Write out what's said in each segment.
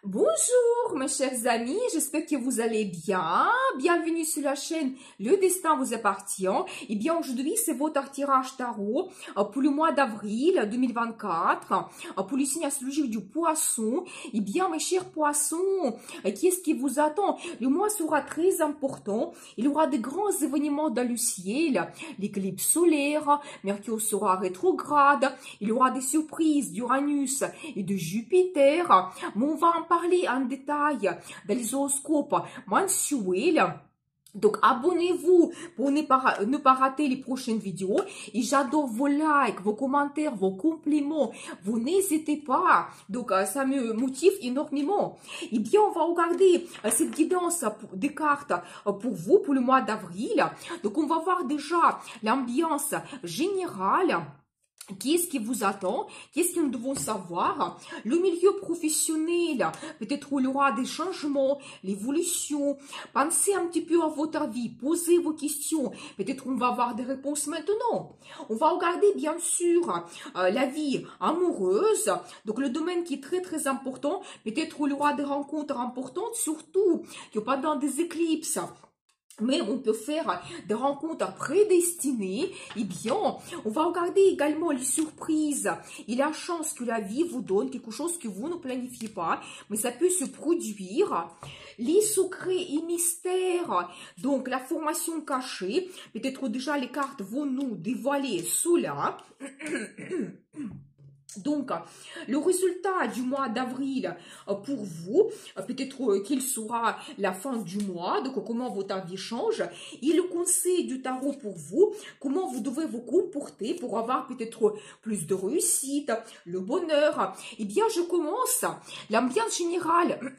Bonjour mes chers amis, j'espère que vous allez bien. Bienvenue sur la chaîne Le Destin vous appartient. Et bien aujourd'hui c'est votre tirage tarot pour le mois d'avril 2024 pour le signe astrologique du poisson. Et bien mes chers poissons, qu'est-ce qui vous attend? Le mois sera très important. Il y aura de grands événements dans le ciel, l'éclipse solaire, Mercure sera rétrograde, il y aura des surprises d'Uranus et de Jupiter. Mais on va en parler en détail dans les horoscopes mensuels. Donc, abonnez-vous pour ne pas rater les prochaines vidéos. Et j'adore vos likes, vos commentaires, vos compliments. Vous n'hésitez pas. Donc, ça me motive énormément. Et bien, on va regarder cette guidance des cartes pour vous, pour le mois d'avril. Donc, on va voir déjà l'ambiance générale. Qu'est-ce qui vous attend? Qu'est-ce que nous devons savoir? Le milieu professionnel, peut-être il y aura des changements, l'évolution. Pensez un petit peu à votre vie, posez vos questions. Peut-être on va avoir des réponses maintenant. On va regarder bien sûr la vie amoureuse. Donc le domaine qui est très très important. Peut-être il y aura des rencontres importantes, surtout que pendant des éclipses. Mais on peut faire des rencontres prédestinées. Eh bien, on va regarder également les surprises et la chance que la vie vous donne, quelque chose que vous ne planifiez pas, mais ça peut se produire. Les secrets et mystères, donc la formation cachée. Peut-être déjà les cartes vont nous dévoiler cela. Donc, le résultat du mois d'avril pour vous, peut-être qu'il sera la fin du mois, donc comment votre vie change, et le conseil du tarot pour vous, comment vous devez vous comporter pour avoir peut-être plus de réussite, le bonheur. Eh bien, je commence. L'ambiance générale,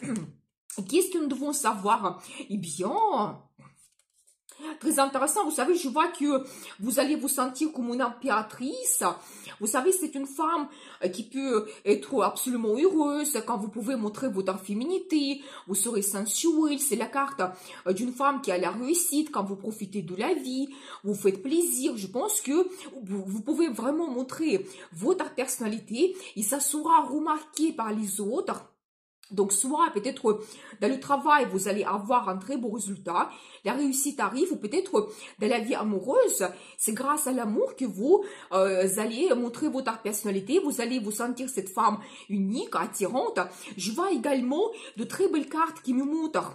qu'est-ce que nous devons savoir? Eh bien... Très intéressant, vous savez, je vois que vous allez vous sentir comme une impératrice. Vous savez, c'est une femme qui peut être absolument heureuse quand vous pouvez montrer votre féminité. Vous serez sensuelle, c'est la carte d'une femme qui a la réussite quand vous profitez de la vie. Vous faites plaisir, je pense que vous pouvez vraiment montrer votre personnalité et ça sera remarqué par les autres. Donc, soit peut-être dans le travail, vous allez avoir un très beau résultat, la réussite arrive, ou peut-être dans la vie amoureuse, c'est grâce à l'amour que vous allez montrer votre personnalité, vous allez vous sentir cette femme unique, attirante. Je vois également de très belles cartes qui me montrent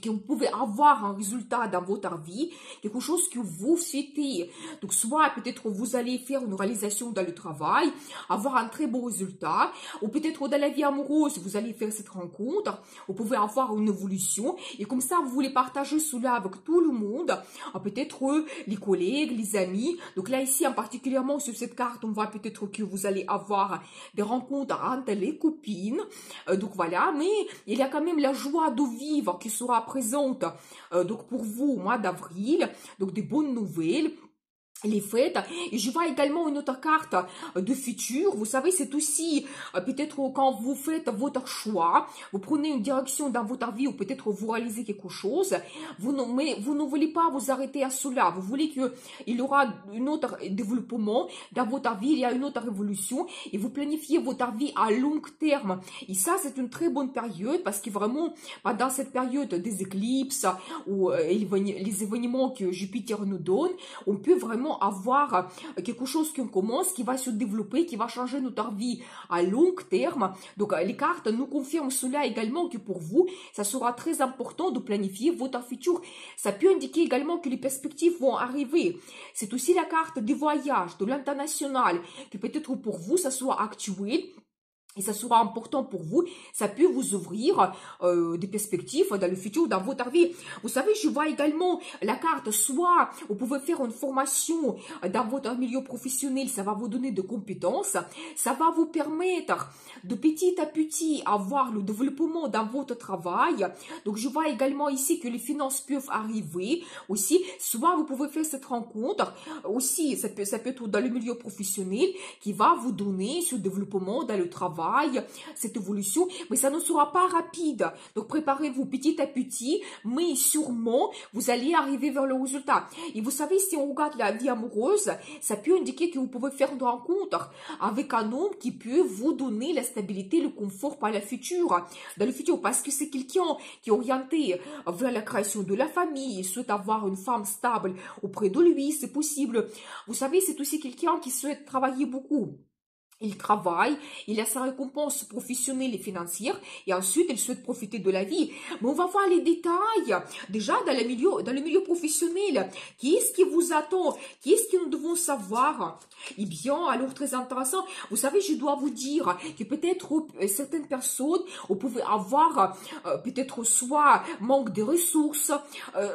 que vous pouvez avoir un résultat dans votre vie, quelque chose que vous souhaitez. Donc, soit peut-être vous allez faire une réalisation dans le travail, avoir un très beau résultat, ou peut-être dans la vie amoureuse, vous allez faire cette rencontre, vous pouvez avoir une évolution, et comme ça, vous voulez partager cela avec tout le monde, peut-être les collègues, les amis. Donc là, ici, en particulièrement sur cette carte, on voit peut-être que vous allez avoir des rencontres entre les copines. Donc voilà, mais il y a quand même la joie de vivre qui sera présente donc pour vous au mois d'avril, donc des bonnes nouvelles, les fêtes. Et je vois également une autre carte de futur. Vous savez, c'est aussi peut-être quand vous faites votre choix, vous prenez une direction dans votre vie ou peut-être vous réalisez quelque chose, mais vous ne voulez pas vous arrêter à cela. Vous voulez qu'il y aura un autre développement dans votre vie, il y a une autre évolution et vous planifiez votre vie à long terme. Et ça, c'est une très bonne période parce que vraiment, pendant cette période des éclipses ou les événements que Jupiter nous donne, on peut vraiment avoir quelque chose qui commence, qui va se développer, qui va changer notre vie à long terme. Donc, les cartes nous confirment cela également que pour vous, ça sera très important de planifier votre futur. Ça peut indiquer également que les perspectives vont arriver. C'est aussi la carte des voyages, de l'international, que peut-être pour vous, ça soit actuel. Et ça sera important pour vous, ça peut vous ouvrir des perspectives dans le futur, dans votre vie. Vous savez, je vois également la carte, soit vous pouvez faire une formation dans votre milieu professionnel, ça va vous donner des compétences, ça va vous permettre de petit à petit avoir le développement dans votre travail. Donc, je vois également ici que les finances peuvent arriver aussi, soit vous pouvez faire cette rencontre, aussi ça peut être dans le milieu professionnel qui va vous donner ce développement dans le travail. travail, cette évolution, mais ça ne sera pas rapide. Donc préparez-vous petit à petit, mais sûrement, vous allez arriver vers le résultat. Et vous savez, si on regarde la vie amoureuse, ça peut indiquer que vous pouvez faire une rencontre avec un homme qui peut vous donner la stabilité, le confort dans le futur, parce que c'est quelqu'un qui est orienté vers la création de la famille, il souhaite avoir une femme stable auprès de lui, c'est possible. Vous savez, c'est aussi quelqu'un qui souhaite travailler beaucoup. Il travaille, il a sa récompense professionnelle et financière, et ensuite il souhaite profiter de la vie. Mais on va voir les détails. Déjà, dans le milieu professionnel, qu'est-ce qui vous attend? Qu'est-ce que nous devons savoir? Eh bien, alors très intéressant, vous savez, je dois vous dire que peut-être certaines personnes, vous pouvez avoir peut-être soit manque de ressources,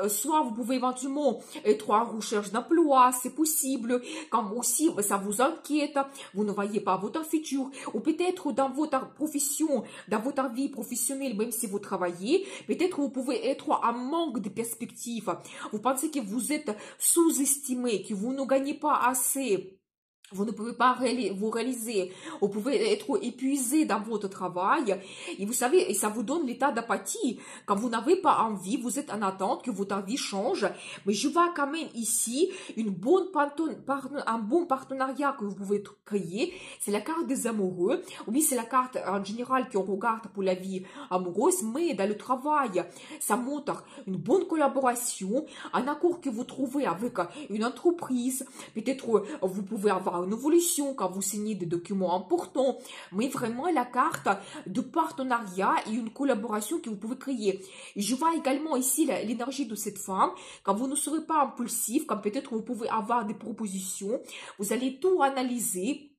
soit vous pouvez éventuellement être en recherche d'emploi, c'est possible. Comme aussi, ça vous inquiète, vous ne voyez pas votre futur, ou peut-être dans votre profession, dans votre vie professionnelle, même si vous travaillez, peut-être vous pouvez être en manque de perspectives. Vous pensez que vous êtes sous-estimé, que vous ne gagnez pas assez. Vous ne pouvez pas vous réaliser, vous pouvez être épuisé dans votre travail, et vous savez, et ça vous donne l'état d'apathie. Quand vous n'avez pas envie, vous êtes en attente que votre vie change, mais je vois quand même ici un bon partenariat que vous pouvez créer. C'est la carte des amoureux, oui, c'est la carte en général qu'on regarde pour la vie amoureuse, mais dans le travail, ça montre une bonne collaboration, un accord que vous trouvez avec une entreprise, peut-être vous pouvez avoir une évolution quand vous signez des documents importants, mais vraiment la carte de partenariat et une collaboration que vous pouvez créer. Et je vois également ici l'énergie de cette femme, quand vous ne serez pas impulsif, quand peut-être vous pouvez avoir des propositions, vous allez tout analyser.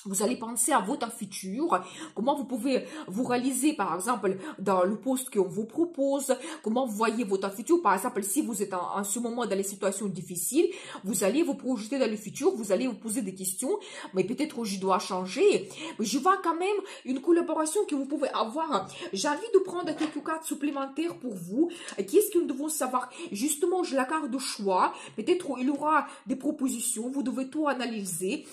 Vous allez penser à votre futur, comment vous pouvez vous réaliser, par exemple, dans le poste qu'on vous propose, comment vous voyez votre futur. Par exemple, si vous êtes en ce moment dans les situations difficiles, vous allez vous projeter dans le futur, vous allez vous poser des questions, mais peut-être je dois changer. Mais je vois quand même une collaboration que vous pouvez avoir. J'ai envie de prendre quelques cartes supplémentaires pour vous. Qu'est-ce que nous devons savoir? Justement, j'ai la carte de choix. Peut-être il y aura des propositions, vous devez tout analyser.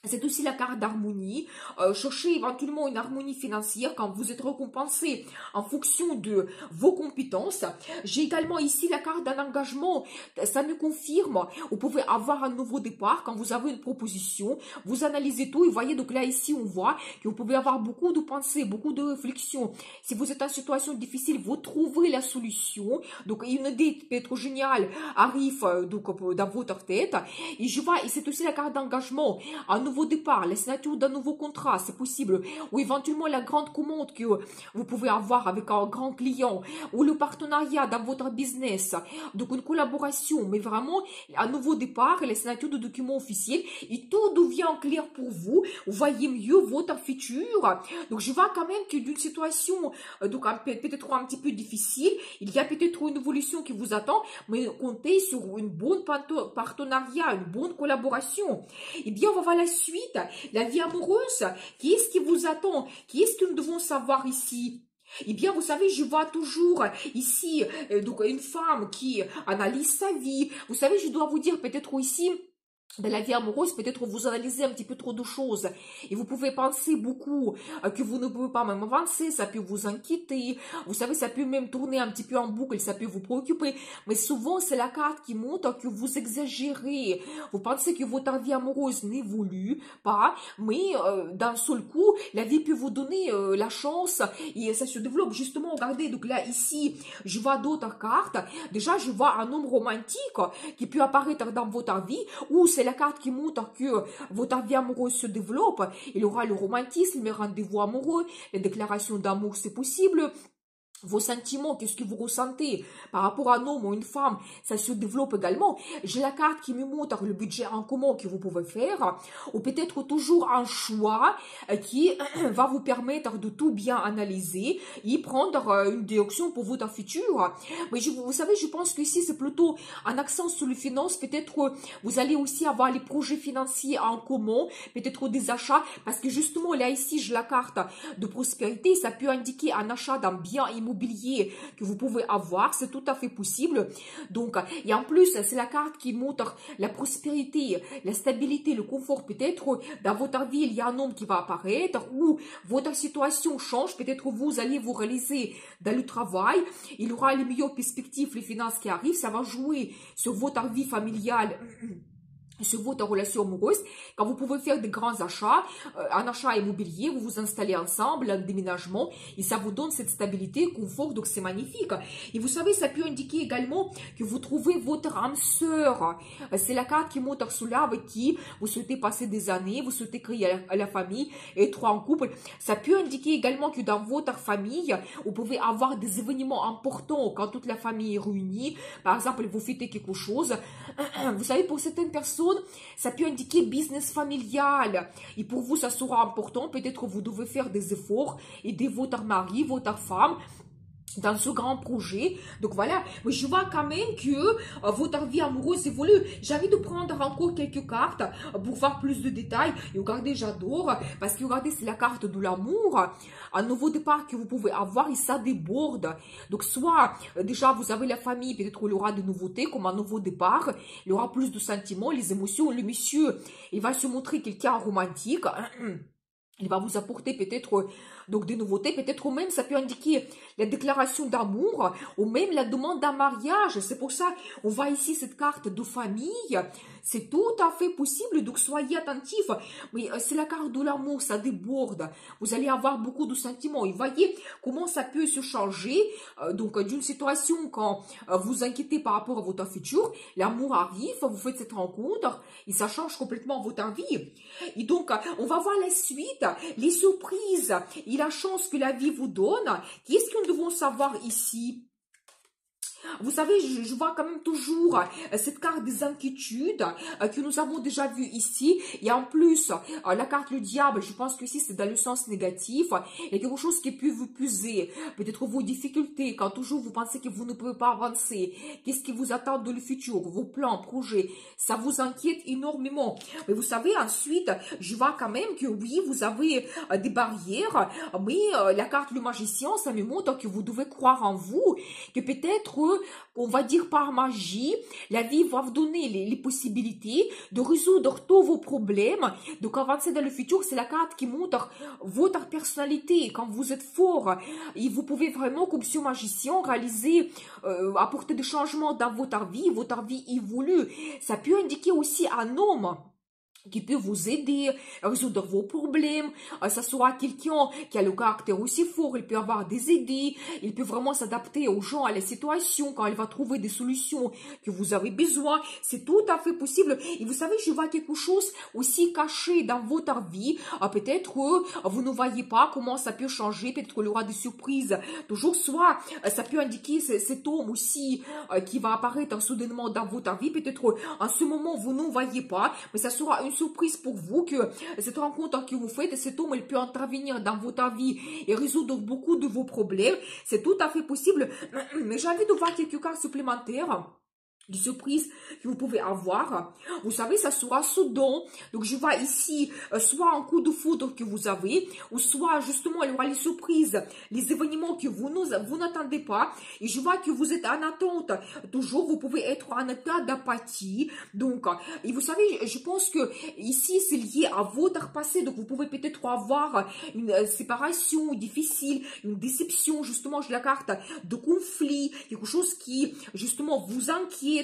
C'est aussi la carte d'harmonie. Cherchez éventuellement une harmonie financière quand vous êtes récompensé en fonction de vos compétences. J'ai également ici la carte d'un engagement. Ça me confirme. Vous pouvez avoir un nouveau départ quand vous avez une proposition. Vous analysez tout et voyez, donc là ici on voit que vous pouvez avoir beaucoup de pensées, beaucoup de réflexions. Si vous êtes en situation difficile, vous trouverez la solution. Donc une idée peut-être géniale arrive donc dans votre tête. Et je vois, et c'est aussi la carte d'engagement. Un nouveau départ, la signature d'un nouveau contrat, c'est possible, ou éventuellement la grande commande que vous pouvez avoir avec un grand client, ou le partenariat dans votre business, donc une collaboration, mais vraiment un nouveau départ et la signature de documents officiels, et tout devient clair pour vous, vous voyez mieux votre futur. Donc je vois quand même que d'une situation donc peut-être un petit peu difficile, il y a peut-être une évolution qui vous attend, mais comptez sur une bonne partenariat, une bonne collaboration. Eh bien, on va voir la suite, la vie amoureuse. Qu'est-ce qui vous attend? Qu'est-ce que nous devons savoir ici? Eh bien, vous savez, je vois toujours ici donc une femme qui analyse sa vie. Vous savez, je dois vous dire peut-être ici, dans la vie amoureuse, peut-être vous analysez un petit peu trop de choses et vous pouvez penser beaucoup que vous ne pouvez pas même avancer, ça peut vous inquiéter, vous savez, ça peut même tourner un petit peu en boucle, ça peut vous préoccuper, mais souvent c'est la carte qui montre que vous exagérez, vous pensez que votre vie amoureuse n'évolue pas, mais d'un seul coup, la vie peut vous donner la chance et ça se développe justement, regardez, donc là ici, je vois d'autres cartes, déjà je vois un homme romantique qui peut apparaître dans votre vie, ou c'est la carte qui montre que votre vie amoureuse se développe. Il y aura le romantisme, les rendez-vous amoureux, les déclarations d'amour, c'est possible. Vos sentiments, qu'est-ce que vous ressentez par rapport à un homme ou une femme, ça se développe également. J'ai la carte qui me montre le budget en commun que vous pouvez faire, ou peut-être toujours un choix qui va vous permettre de tout bien analyser et prendre une direction pour votre futur. Mais vous savez, je pense que ici, c'est plutôt un accent sur les finances. Peut-être vous allez aussi avoir les projets financiers en commun, peut-être des achats, parce que justement, là, ici, j'ai la carte de prospérité. Ça peut indiquer un achat d'un bien immobilier immobilier que vous pouvez avoir, c'est tout à fait possible. Donc, et en plus, c'est la carte qui montre la prospérité, la stabilité, le confort. Peut-être dans votre vie, il y a un homme qui va apparaître ou votre situation change. Peut-être vous allez vous réaliser dans le travail. Il aura les meilleures perspectives, les finances qui arrivent. Ça va jouer sur votre vie familiale, sur votre relation amoureuse, quand vous pouvez faire de grands achats, un achat immobilier, vous vous installez ensemble, un déménagement, et ça vous donne cette stabilité, confort, donc c'est magnifique. Et vous savez, ça peut indiquer également que vous trouvez votre âme sœur. C'est la carte qui montre cela avec qui vous souhaitez passer des années, vous souhaitez créer la famille, être en couple. Ça peut indiquer également que dans votre famille, vous pouvez avoir des événements importants quand toute la famille est réunie. Par exemple, vous fêtez quelque chose. Vous savez, pour certaines personnes, ça peut indiquer business familial. Et pour vous, ça sera important. Peut-être que vous devez faire des efforts, aider votre mari, votre femme dans ce grand projet. Donc voilà, mais je vois quand même que votre vie amoureuse évolue. J'ai envie de prendre encore quelques cartes pour voir plus de détails. Et regardez, j'adore, parce que regardez, c'est la carte de l'amour. Un nouveau départ que vous pouvez avoir et ça déborde. Donc soit déjà vous avez la famille, peut-être il y aura des nouveautés comme un nouveau départ. Il y aura plus de sentiments, les émotions. Le monsieur, il va se montrer quelqu'un romantique. Il va vous apporter peut-être donc des nouveautés, peut-être même ça peut indiquer la déclaration d'amour ou même la demande d'un mariage. C'est pour ça on voit ici cette carte de famille. C'est tout à fait possible, donc soyez attentifs. Mais c'est la carte de l'amour, ça déborde. Vous allez avoir beaucoup de sentiments. Et voyez comment ça peut se changer. Donc d'une situation quand vous inquiétez par rapport à votre futur, l'amour arrive, vous faites cette rencontre et ça change complètement votre vie. Et donc on va voir la suite, les surprises et la chance que la vie vous donne. Qu'est-ce que nous devons savoir ici? Vous savez, je vois quand même toujours cette carte des inquiétudes que nous avons déjà vue ici. Et en plus, la carte le diable, je pense que ici c'est dans le sens négatif. Il y a quelque chose qui peut vous puiser. Peut-être vos difficultés, quand toujours vous pensez que vous ne pouvez pas avancer. Qu'est-ce qui vous attend dans le futur? Vos plans, projets, ça vous inquiète énormément. Mais vous savez, ensuite, je vois quand même que oui, vous avez des barrières. Mais la carte le magicien, ça me montre que vous devez croire en vous. Que peut-être on va dire par magie, la vie va vous donner les possibilités de résoudre tous vos problèmes. Donc avancer dans le futur, c'est la carte qui montre votre personnalité, quand vous êtes fort. Et vous pouvez vraiment, comme ce magicien, réaliser, apporter des changements dans votre vie évolue. Ça peut indiquer aussi un homme qui peut vous aider à résoudre vos problèmes. Ça sera quelqu'un qui a le caractère aussi fort, il peut avoir des idées, il peut vraiment s'adapter aux gens, à la situation, quand il va trouver des solutions que vous avez besoin. C'est tout à fait possible. Et vous savez, je vois quelque chose aussi caché dans votre vie. Peut-être que vous ne voyez pas comment ça peut changer, peut-être qu'il y aura des surprises. Toujours, soit ça peut indiquer cet homme aussi qui va apparaître soudainement dans votre vie. Peut-être en ce moment, vous ne voyez pas, mais ça sera une surprise pour vous que cette rencontre que vous faites, cet homme, il peut intervenir dans votre vie et résoudre beaucoup de vos problèmes. C'est tout à fait possible. Mais j'ai envie de voir quelques cas supplémentaires de surprises que vous pouvez avoir. Vous savez, ça sera soudain. Donc, je vois ici, soit un coup de foudre que vous avez, ou soit, justement, il y aura les surprises, les événements que vous n'attendez pas. Et je vois que vous êtes en attente. Toujours, vous pouvez être en état d'apathie. Donc, et vous savez, je pense que ici, c'est lié à votre passé. Donc, vous pouvez peut-être avoir une séparation difficile, une déception, justement, j'ai la carte de conflit, quelque chose qui, justement, vous inquiète.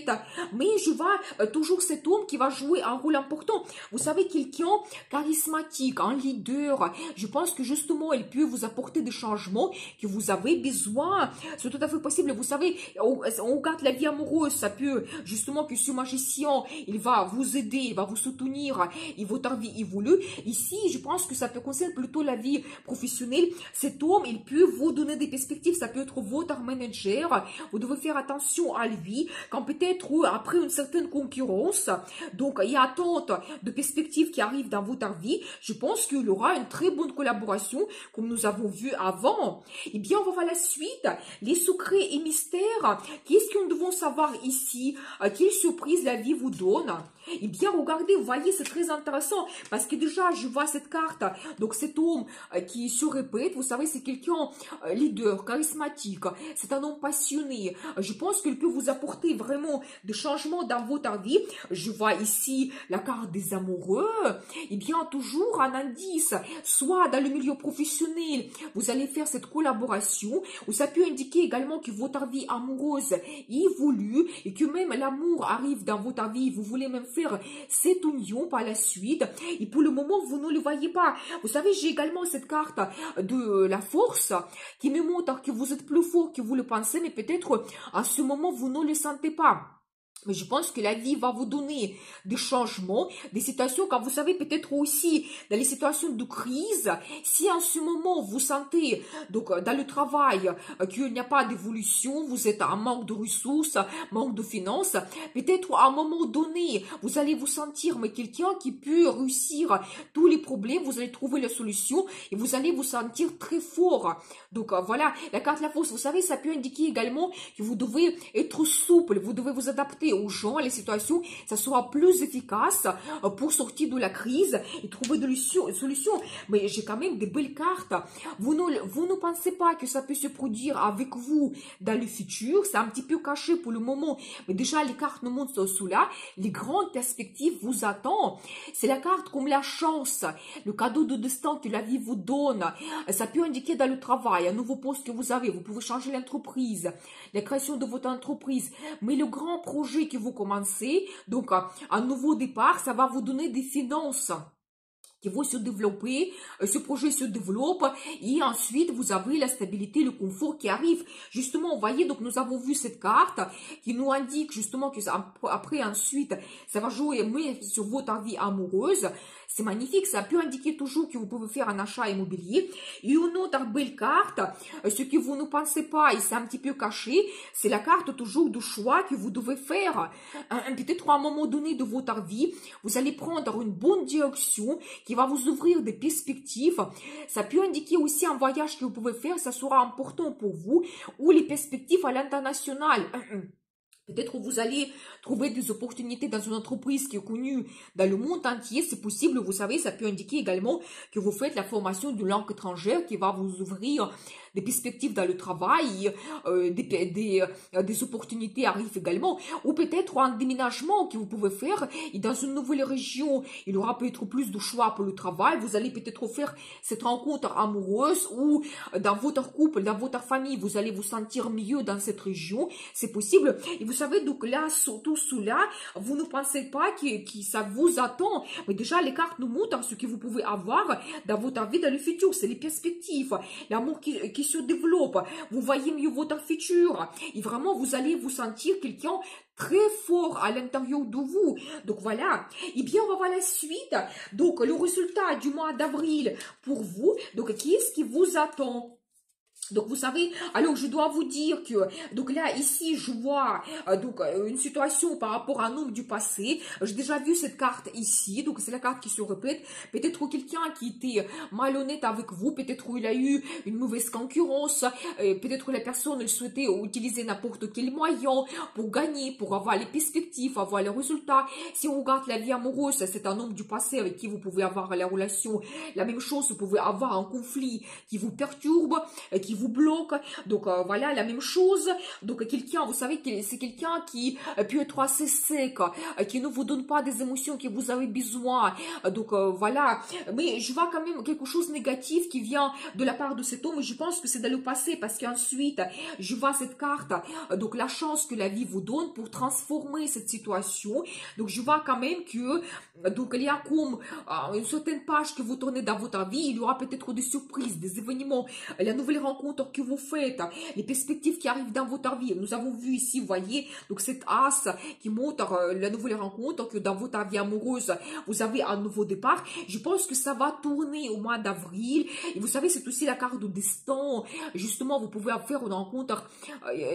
Mais je vois toujours cet homme qui va jouer un rôle important. Vous savez, quelqu'un charismatique, un leader. Je pense que justement, il peut vous apporter des changements que vous avez besoin. C'est tout à fait possible. Vous savez, on regarde la vie amoureuse. Ça peut, justement, que ce magicien, il va vous aider, il va vous soutenir et votre vie évolue. Ici, je pense que ça peut concerner plutôt la vie professionnelle. Cet homme, il peut vous donner des perspectives. Ça peut être votre manager. Vous devez faire attention à lui. Quand peut-être peut-être après une certaine concurrence, donc il y a attente de perspectives qui arrivent dans votre vie, je pense qu'il y aura une très bonne collaboration, comme nous avons vu avant. Eh bien, on va voir la suite, les secrets et mystères. Qu'est-ce que nous devons savoir ici? Quelle surprise la vie vous donne? Eh bien, regardez, vous voyez, c'est très intéressant, parce que déjà, je vois cette carte, donc cet homme qui se répète, vous savez, c'est quelqu'un leader, charismatique, c'est un homme passionné. Je pense qu'il peut vous apporter vraiment des changements dans votre vie. Je vois ici la carte des amoureux. Eh bien, toujours un indice, soit dans le milieu professionnel, vous allez faire cette collaboration, ou ça peut indiquer également que votre vie amoureuse évolue et que même l'amour arrive dans votre vie, vous voulez même faire cette union par la suite, et pour le moment, vous ne le voyez pas. Vous savez, j'ai également cette carte de la force qui me montre que vous êtes plus fort que vous le pensez, mais peut-être à ce moment, vous ne le sentez pas. Mais je pense que la vie va vous donner des changements, des situations, quand vous savez peut-être aussi dans les situations de crise, si en ce moment vous sentez donc dans le travail qu'il n'y a pas d'évolution, vous êtes en manque de ressources, manque de finances, peut-être à un moment donné, vous allez vous sentir mais quelqu'un qui peut réussir tous les problèmes, vous allez trouver la solution et vous allez vous sentir très fort. Donc voilà, la carte de la force, vous savez, ça peut indiquer également que vous devez être souple, vous devez vous adapter aux gens, à les situations, ça sera plus efficace pour sortir de la crise et trouver des solutions. Mais j'ai quand même des belles cartes. Vous ne pensez pas que ça peut se produire avec vous dans le futur. C'est un petit peu caché pour le moment. Mais déjà, les cartes nous montrent cela. Les grandes perspectives vous attendent. C'est la carte comme la chance, le cadeau de destin que la vie vous donne. Ça peut indiquer dans le travail, un nouveau poste que vous avez. Vous pouvez changer l'entreprise, la création de votre entreprise. Mais le grand projet que vous commencez, donc un nouveau départ, ça va vous donner des finances qui vont se développer, ce projet se développe et ensuite vous avez la stabilité, le confort qui arrive. Justement, vous voyez, donc nous avons vu cette carte qui nous indique justement que après ensuite, ça va jouer mais sur votre vie amoureuse. C'est magnifique, ça peut indiquer toujours que vous pouvez faire un achat immobilier. Et une autre belle carte, ce que vous ne pensez pas et c'est un petit peu caché, c'est la carte toujours de choix que vous devez faire. Peut-être à un moment donné de votre vie, vous allez prendre une bonne direction qui va vous ouvrir des perspectives. Ça peut indiquer aussi un voyage que vous pouvez faire, ça sera important pour vous, ou les perspectives à l'international. Peut-être vous allez trouver des opportunités dans une entreprise qui est connue dans le monde entier. C'est possible, vous savez, ça peut indiquer également que vous faites la formation d'une langue étrangère qui va vous ouvrir des perspectives dans le travail, des opportunités arrivent également. Ou peut-être un déménagement que vous pouvez faire et dans une nouvelle région, il y aura peut-être plus de choix pour le travail. Vous allez peut-être faire cette rencontre amoureuse ou dans votre couple, dans votre famille, vous allez vous sentir mieux dans cette région. C'est possible. Et vous savez, donc là, surtout cela, vous ne pensez pas que ça vous attend. Mais déjà, les cartes nous montrent ce que vous pouvez avoir dans votre vie, dans le futur. C'est les perspectives, l'amour qui se développe. Vous voyez mieux votre futur. Et vraiment, vous allez vous sentir quelqu'un très fort à l'intérieur de vous. Donc voilà. Et bien, on va voir la suite. Donc, le résultat du mois d'avril pour vous. Donc, qu'est-ce qui vous attend? Donc, vous savez, alors je dois vous dire que, donc là, ici, je vois une situation par rapport à un homme du passé. J'ai déjà vu cette carte ici, donc c'est la carte qui se répète. Peut-être quelqu'un qui était malhonnête avec vous, peut-être il a eu une mauvaise concurrence, peut-être la personne elle souhaitait utiliser n'importe quel moyen pour gagner, pour avoir les perspectives, avoir les résultats. Si on regarde la vie amoureuse, c'est un homme du passé avec qui vous pouvez avoir la relation. La même chose, vous pouvez avoir un conflit qui vous perturbe, qui vous bloque. Donc voilà, la même chose. Donc quelqu'un, vous savez que c'est quelqu'un qui peut être assez sec, qui ne vous donne pas des émotions que vous avez besoin. Donc voilà. Mais je vois quand même quelque chose de négatif qui vient de la part de cet homme. Je pense que c'est dans le passé parce qu'ensuite, je vois cette carte. Donc la chance que la vie vous donne pour transformer cette situation. Donc je vois quand même que donc il y a comme une certaine page que vous tournez dans votre vie. Il y aura peut-être des surprises, des événements, la nouvelle rencontre rencontres que vous faites, les perspectives qui arrivent dans votre vie. Nous avons vu ici, vous voyez, donc cette as qui montre la nouvelle rencontre, que dans votre vie amoureuse, vous avez un nouveau départ. Je pense que ça va tourner au mois d'avril. Et vous savez, c'est aussi la carte du destin. Justement, vous pouvez faire une rencontre,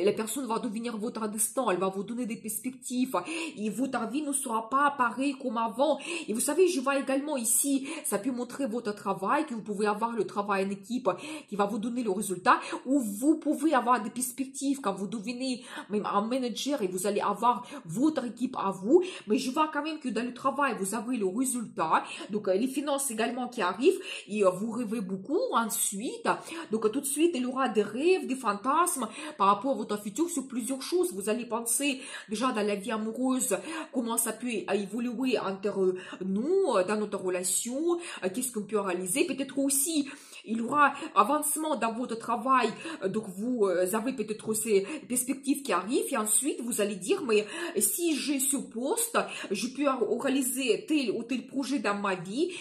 la personne va devenir votre destin, elle va vous donner des perspectives, et votre vie ne sera pas pareille comme avant. Et vous savez, je vois également ici, ça peut montrer votre travail, que vous pouvez avoir le travail en équipe qui va vous donner le résultat, ou vous pouvez avoir des perspectives quand vous devenez même un manager et vous allez avoir votre équipe à vous. Mais je vois quand même que dans le travail, vous avez le résultat. Donc, les finances également qui arrivent, et vous rêvez beaucoup. Ensuite, donc tout de suite, il y aura des rêves, des fantasmes par rapport à votre futur sur plusieurs choses. Vous allez penser déjà dans la vie amoureuse, comment ça peut évoluer entre nous, dans notre relation, qu'est-ce qu'on peut réaliser. Peut-être aussi, il y aura avancement dans votre travail, donc vous avez peut-être ces perspectives qui arrivent, et ensuite vous allez dire, mais si j'ai ce poste, je peux réaliser tel ou tel projet dans ma vie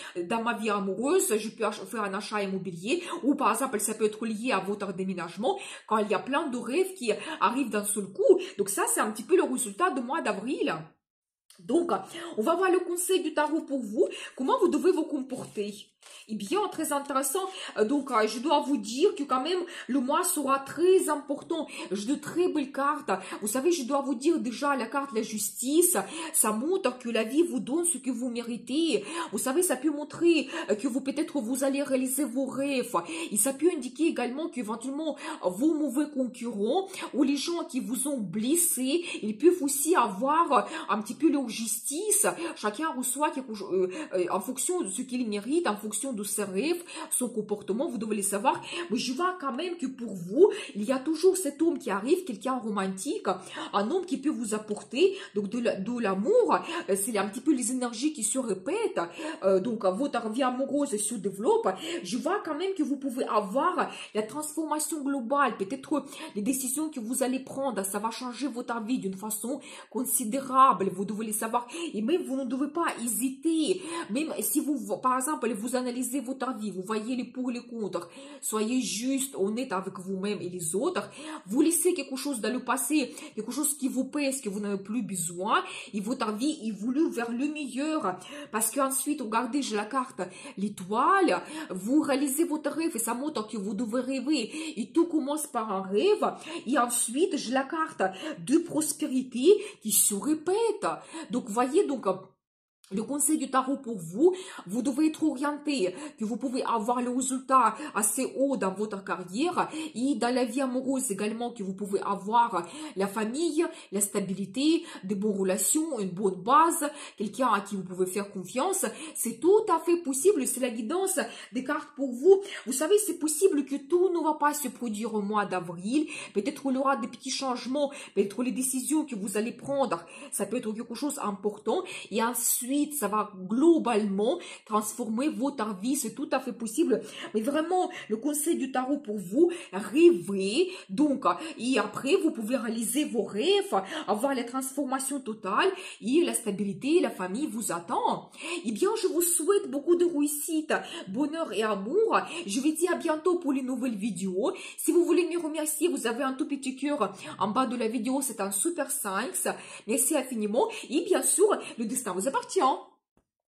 amoureuse, je peux faire un achat immobilier, ou par exemple, ça peut être lié à votre déménagement, quand il y a plein de rêves qui arrivent d'un seul coup. Donc ça, c'est un petit peu le résultat du mois d'avril. Donc, on va voir le conseil du tarot pour vous, comment vous devez vous comporter. Eh bien, très intéressant. Donc, je dois vous dire que quand même, le mois sera très important. J'ai de très belles cartes. Vous savez, je dois vous dire déjà, la carte la justice, ça montre que la vie vous donne ce que vous méritez. Vous savez, ça peut montrer que vous, peut-être, vous allez réaliser vos rêves. Et ça peut indiquer également qu'éventuellement, vos mauvais concurrents ou les gens qui vous ont blessé, ils peuvent aussi avoir un petit peu leur justice. Chacun reçoit quelque chose, en fonction de ce qu'il mérite, en fonction de ses rêves, son comportement, vous devez le savoir. Mais je vois quand même que pour vous, il y a toujours cet homme qui arrive, quelqu'un romantique, un homme qui peut vous apporter donc de l'amour. C'est un petit peu les énergies qui se répètent. Donc votre vie amoureuse se développe. Je vois quand même que vous pouvez avoir la transformation globale. Peut-être les décisions que vous allez prendre, ça va changer votre vie d'une façon considérable. Vous devez le savoir. Et même vous ne devez pas hésiter. Même si vous, par exemple, vous analysez votre vie, vous voyez les pour et les contre, soyez juste, honnête avec vous-même et les autres, vous laissez quelque chose dans le passé, quelque chose qui vous pèse, que vous n'avez plus besoin, et votre vie évolue vers le meilleur, parce qu'ensuite, regardez, j'ai la carte, l'étoile, vous réalisez votre rêve, et ça montre que vous devez rêver, et tout commence par un rêve, et ensuite, j'ai la carte de prospérité qui se répète. Donc, voyez, donc, le conseil du tarot pour vous, vous devez être orienté, que vous pouvez avoir le résultat assez haut dans votre carrière et dans la vie amoureuse également, que vous pouvez avoir la famille, la stabilité, des bonnes relations, une bonne base, quelqu'un à qui vous pouvez faire confiance. C'est tout à fait possible, c'est la guidance des cartes pour vous. Vous savez, c'est possible que tout ne va pas se produire au mois d'avril. Peut-être qu'il y aura des petits changements, peut-être les décisions que vous allez prendre, ça peut être quelque chose d'important. Et ensuite, ça va globalement transformer votre vie, c'est tout à fait possible. Mais vraiment, le conseil du tarot pour vous, rêvez, donc, et après, vous pouvez réaliser vos rêves, avoir la transformation totale, et la stabilité, la famille vous attend. Eh bien, je vous souhaite beaucoup de réussite, bonheur et amour. Je vous dis à bientôt pour les nouvelles vidéos. Si vous voulez me remercier, vous avez un tout petit cœur en bas de la vidéo, c'est un super 5. Merci infiniment. Et bien sûr, le destin vous appartient.